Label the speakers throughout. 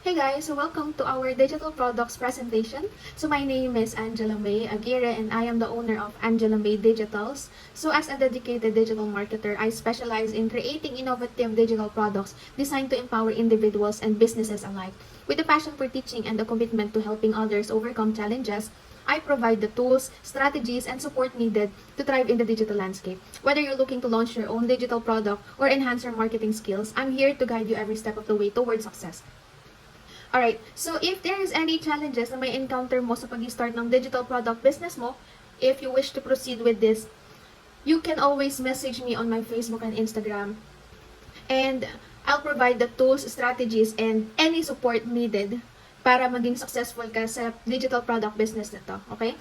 Speaker 1: Hey guys, so welcome to our digital products presentation. So my name is Angela May Aguirre and I am the owner of Angela May Digitals. So as a dedicated digital marketer, I specialize in creating innovative digital products designed to empower individuals and businesses alike. With a passion for teaching and a commitment to helping others overcome challenges, I provide the tools, strategies, and support needed to thrive in the digital landscape. Whether you're looking to launch your own digital product or enhance your marketing skills, I'm here to guide you every step of the way towards success. Alright, so if there is any challenges na may encounter mo sa pag-start ng digital product business mo, if you wish to proceed with this, you can always message me on my Facebook and Instagram. And I'll provide the tools, strategies, and any support needed para maging successful ka sa digital product business na to. Okay?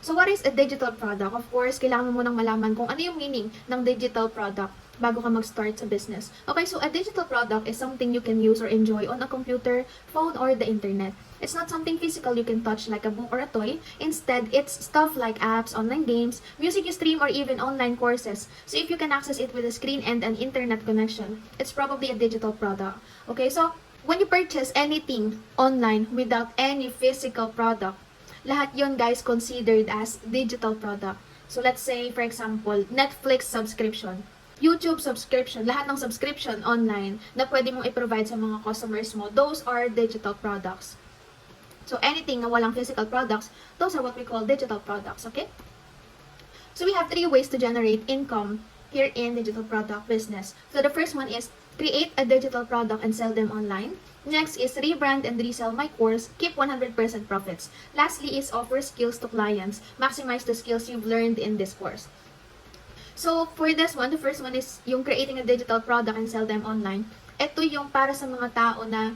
Speaker 1: So what is a digital product? Of course, kailangan mo munang malaman kung ano yung meaning ng digital product bago ka mag-start sa business. Okay, so a digital product is something you can use or enjoy on a computer, phone, or the internet. It's not something physical you can touch like a book or a toy. Instead, it's stuff like apps, online games, music you stream, or even online courses. So if you can access it with a screen and an internet connection, it's probably a digital product. Okay, so when you purchase anything online without any physical product, lahat yon guys considered as digital product. So let's say, for example, Netflix subscription, YouTube subscription, lahat ng subscription online na pwede mong i-provide sa mga customers mo, those are digital products. So anything na walang physical products, those are what we call digital products, okay? So we have 3 ways to generate income here in digital product business. So the first one is create a digital product and sell them online. Next is rebrand and resell my course, keep 100% profits. Lastly is offer skills to clients, maximize the skills you've learned in this course. So for this one, the first one is yung creating a digital product and sell them online. Ito yung para sa mga tao na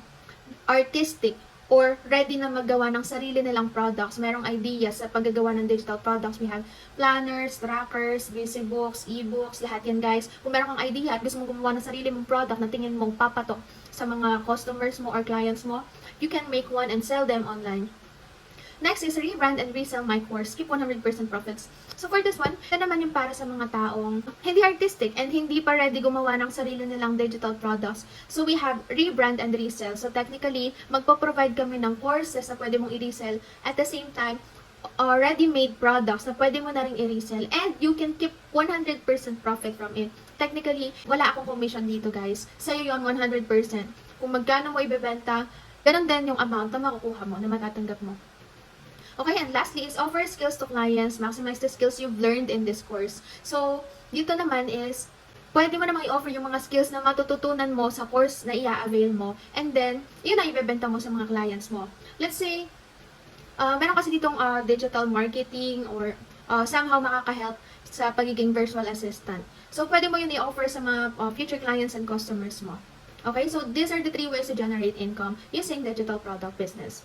Speaker 1: artistic or ready na magawa ng sarili nilang products, merong ideas sa paggagawa ng digital products. We have planners, trackers, busy books, e-books, lahat yan guys. Kung meron kang idea at gusto mong gumawa ng sarili mong product na tingin mong papatok sa mga customers mo or clients mo, you can make one and sell them online. Next is rebrand and resell my course, keep 100% profits. So for this one, ito naman yung para sa mga taong hindi artistic and hindi pa ready gumawa ng sarili nilang digital products. So we have rebrand and resell. So technically, magpo-provide kami ng courses na pwede mong i-resell. At the same time, ready-made products na pwede mo na rin i-resell. And you can keep 100% profit from it. Technically, wala akong commission dito guys. Sa'yo yun 100%. Kung magkano mo ibebenta, ganun din yung amount na makukuha mo, na matatanggap mo. Okay, and lastly is offer skills to clients, maximize the skills you've learned in this course. So, dito naman is, pwede mo naman i-offer yung mga skills na matututunan mo sa course na i-avail mo. And then, yun ang ibebenta mo sa mga clients mo. Let's say, meron kasi ditong digital marketing or somehow makaka-help sa pagiging virtual assistant. So, pwede mo yun i-offer sa mga future clients and customers mo. Okay, so these are the 3 ways to generate income using digital product business.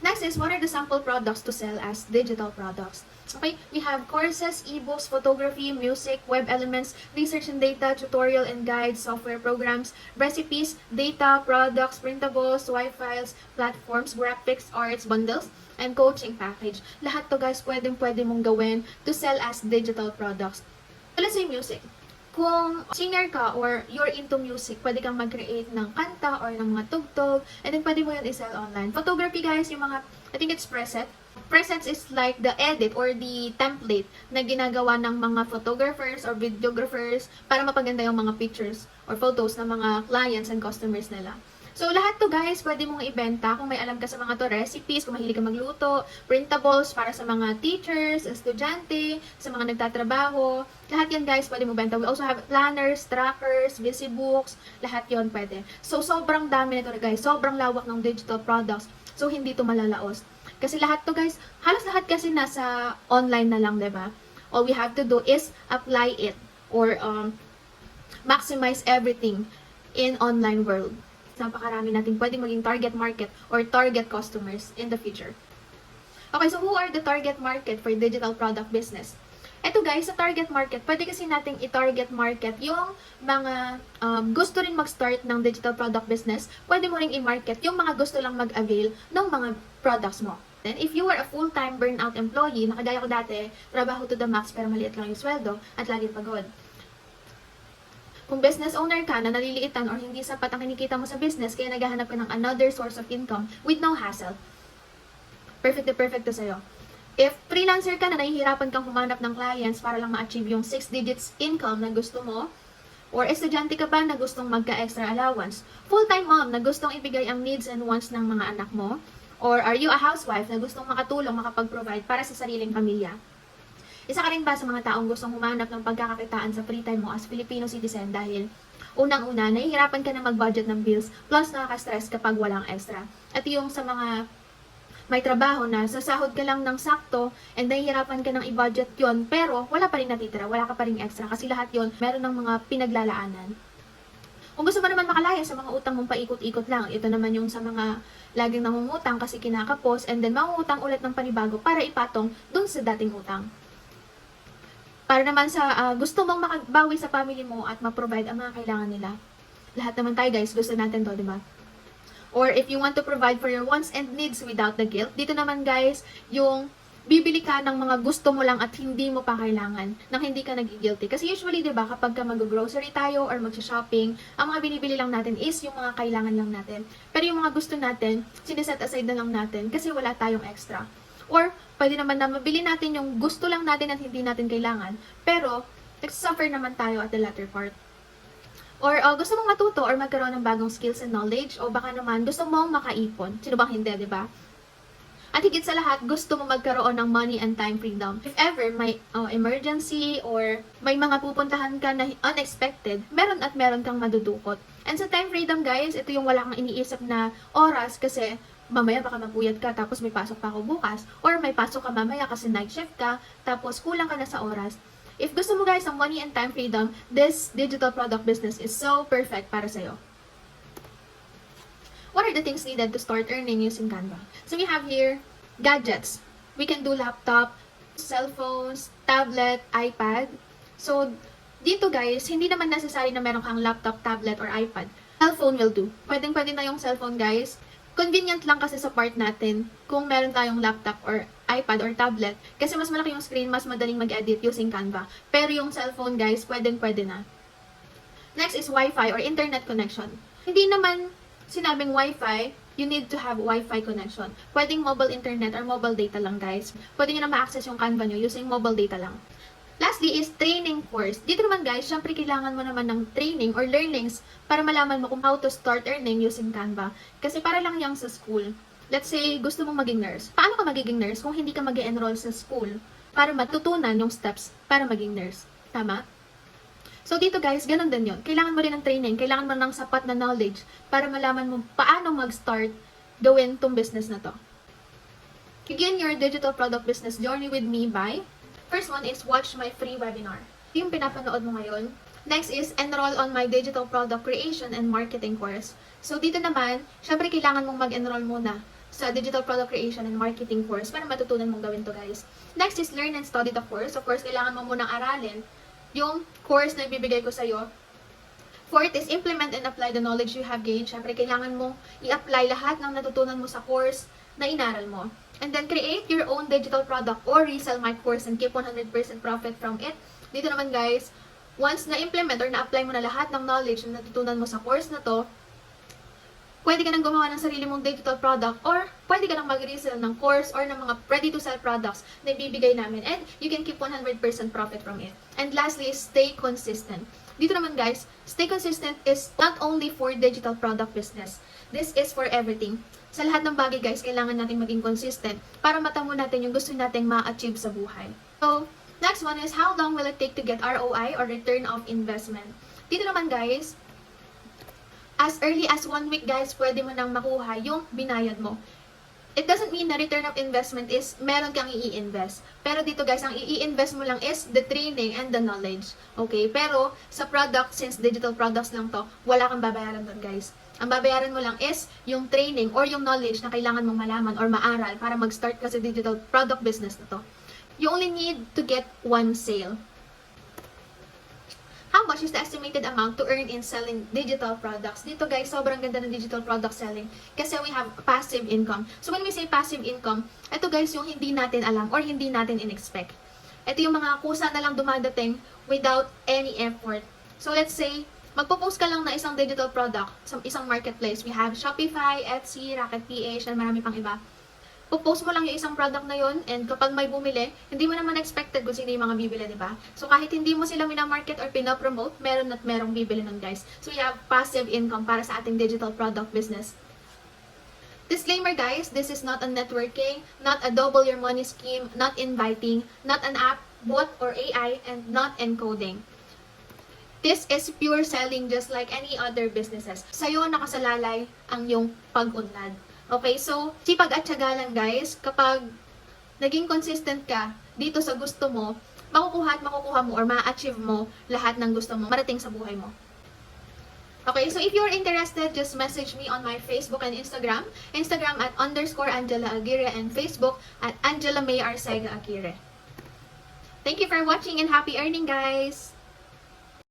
Speaker 1: Next is, what are the sample products to sell as digital products? Okay, we have courses, ebooks, photography, music, web elements, research and data, tutorial and guides, software programs, recipes, data, products, printables, WIFI files, platforms, graphics, arts, bundles, and coaching package. Lahat to guys, pwede mong gawin to sell as digital products. So let's say music. Kung singer ka or you're into music, pwede kang mag-create ng kanta or ng mga tugtog, and then pwede mo yun i-sell online. Photography guys, yung mga, I think it's preset. Presets is like the edit or the template na ginagawa ng mga photographers or videographers para mapaganda yung mga pictures or photos ng mga clients and customers nila. So, lahat to guys, pwede mong ibenta kung may alam ka sa mga to recipes, kung mahilig ka magluto, printables para sa mga teachers, estudyante, sa mga nagtatrabaho. Lahat yan guys, pwede mo benta. We also have planners, trackers, busy books, lahat yon pwede. So, sobrang dami nito guys, sobrang lawak ng digital products. So, hindi to malalaos. Kasi lahat to guys, halos lahat kasi nasa online na lang, diba? All we have to do is apply it or maximize everything in online world. Napakarami natin pwede maging target market or target customers in the future. Okay, so who are the target market for digital product business? Eto guys, sa target market, pwede kasi nating i-target market yung mga gusto rin mag-start ng digital product business. Pwede mo rin i-market yung mga gusto lang mag-avail ng mga products mo. Then, if you are a full-time burnout employee, nakagaya ko dati, trabaho to the max pero maliit lang yung sweldo at lagi pagod. Kung business owner ka na naliliitan or hindi sapat ang kinikita mo sa business, kaya naghahanap ka ng another source of income with no hassle, perfect na perfect to sa'yo. If freelancer ka na nahihirapan kang humanap ng clients para lang ma-achieve yung 6 digits income na gusto mo, or estudyante ka ba na gustong magka-extra allowance, full-time mom na gustong ibigay ang needs and wants ng mga anak mo, or are you a housewife na gustong makatulong, makapag-provide para sa sariling pamilya? Isa ka rin ba sa mga taong gustong humanap ng pagkakakitaan sa free time mo as Filipino citizen dahil unang-una, nahihirapan ka na mag-budget ng bills plus nakaka-stress kapag walang extra. At yung sa mga may trabaho na sasahod ka lang ng sakto and nahihirapan ka ng i-budget yon pero wala pa rin natitira, wala ka pa rin extra kasi lahat yon meron ng mga pinaglalaanan. Kung gusto mo naman makalaya sa mga utang mong paikot-ikot lang, ito naman yung sa mga laging nangungutang kasi kinakapos and then mangungutang ulit ng panibago para ipatong dun sa dating utang. Para naman sa gusto mong makabawi sa family mo at ma-provide ang mga kailangan nila. Lahat naman tayo guys, gusto natin to, di ba? Or if you want to provide for your wants and needs without the guilt, dito naman guys, yung bibili ka ng mga gusto mo lang at hindi mo pa kailangan, nang hindi ka nag-guilty. Kasi usually, di ba, kapag ka mag-grocery tayo or mag-shopping, ang mga binibili lang natin is yung mga kailangan lang natin. Pero yung mga gusto natin, siniset aside na lang natin kasi wala tayong extra. Or, pwede naman na mabili natin yung gusto lang natin at hindi natin kailangan, pero nagsasuffer naman tayo at the latter part. Or gusto mong matuto or magkaroon ng bagong skills and knowledge, o baka naman gusto mong makaipon. Sino bang hindi, di ba? At higit sa lahat, gusto mo magkaroon ng money and time freedom. If ever may emergency or may mga pupuntahan ka na unexpected, meron at meron kang madudukot. And sa time freedom guys, ito yung wala kang iniisip na oras kasi mamaya baka mapuyat ka tapos may pasok pa ako bukas, or may pasok ka mamaya kasi night shift ka tapos kulang ka na sa oras. If gusto mo guys ng money and time freedom, this digital product business is so perfect para sa'yo. What are the things needed to start earning using Canva? So we have here gadgets. We can do laptop, cell phones, tablet, iPad. So dito guys, hindi naman necessary na meron kang laptop, tablet, or iPad. Cellphone will do. Pwedeng-pwede na yung cellphone guys. Convenient lang kasi sa part natin kung meron tayong laptop or iPad or tablet. Kasi mas malaki yung screen, mas madaling mag-edit using Canva. Pero yung cellphone guys, pwedeng-pwede na. Next is Wi-Fi or internet connection. Hindi naman sinabing Wi-Fi, you need to have Wi-Fi connection. Pwedeng mobile internet or mobile data lang guys. Pwede nyo na ma-access yung Canva nyo using mobile data lang. Lastly is training course. Dito naman guys, syempre kailangan mo naman ng training or learnings para malaman mo kung how to start earning using Canva. Kasi para lang yang sa school. Let's say, gusto mong maging nurse. Paano ka magiging nurse kung hindi ka mag-enroll sa school para matutunan yung steps para maging nurse? Tama? So dito guys, ganun din yun. Kailangan mo rin ng training, kailangan mo ng sapat na knowledge para malaman mo paano mag-start gawin tong business na to. Begin your digital product business journey with me by, first one is watch my free webinar. Yung pinapanood mo ngayon. Next is enroll on my digital product creation and marketing course. So dito naman, syempre kailangan mong mag-enroll muna sa digital product creation and marketing course para matutunan mong gawin to guys. Next is learn and study the course. Of course, kailangan mo munang aralin yung course na ibibigay ko sa'yo. Fourth is implement and apply the knowledge you have gained. Syempre, kailangan mo i-apply lahat ng natutunan mo sa course na inaral mo. And then, create your own digital product or resell my course and keep 100% profit from it. Dito naman guys, once na-implement or na-apply mo na lahat ng knowledge na natutunan mo sa course na to, pwede ka nang gumawa ng sarili mong digital product or pwede ka nang mag-resell ng course or ng mga ready-to-sell products na ibibigay namin and you can keep 100% profit from it. And lastly is stay consistent. Dito naman guys, stay consistent is not only for digital product business. This is for everything. Sa lahat ng bagay guys, kailangan natin maging consistent para matamo natin yung gusto nating ma-achieve sa buhay. So, next one is how long will it take to get ROI or return of investment? Dito naman guys, as early as 1 week guys, pwede mo nang makuha yung binayad mo. It doesn't mean na return of investment is meron kang i-invest. Pero dito guys, ang i-invest mo lang is the training and the knowledge. Okay? Pero sa product, since digital products lang to, wala kang babayaran doon guys. Ang babayaran mo lang is yung training or yung knowledge na kailangan mong malaman or maaral para mag-start ka sa digital product business na to. You only need to get one sale. How much is the estimated amount to earn in selling digital products? Dito guys, sobrang ganda ng digital product selling kasi we have passive income. So when we say passive income, ito guys yung hindi natin alam or hindi natin in-expect. Ito yung mga kusa na lang dumadating without any effort. So let's say, Magpo-post ka lang na isang digital product sa isang marketplace. We have Shopify, Etsy, Rocket PH, and marami pang iba. Post mo lang yung isang product na yun, and kapag may bumili, hindi mo naman expected kung sino yung mga bibili, di ba? So kahit hindi mo sila minamarket or pinapromote, meron at merong bibili nun, guys. So we have passive income para sa ating digital product business. Disclaimer, guys, this is not a networking, not a double your money scheme, not inviting, not an app, bot or AI, and not encoding. This is pure selling just like any other businesses. Sa'yo nakasalalay ang iyong pag-unlad. Okay, so sipag at tiyaga lang, guys. Kapag naging consistent ka dito sa gusto mo, makukuha mo or ma-achieve mo lahat ng gusto mo marating sa buhay mo. Okay, so if you're interested, just message me on my Facebook and Instagram. Instagram at _Angela Aguirre and Facebook at Angela May Arcega Aguirre. Thank you for watching and happy earning, guys!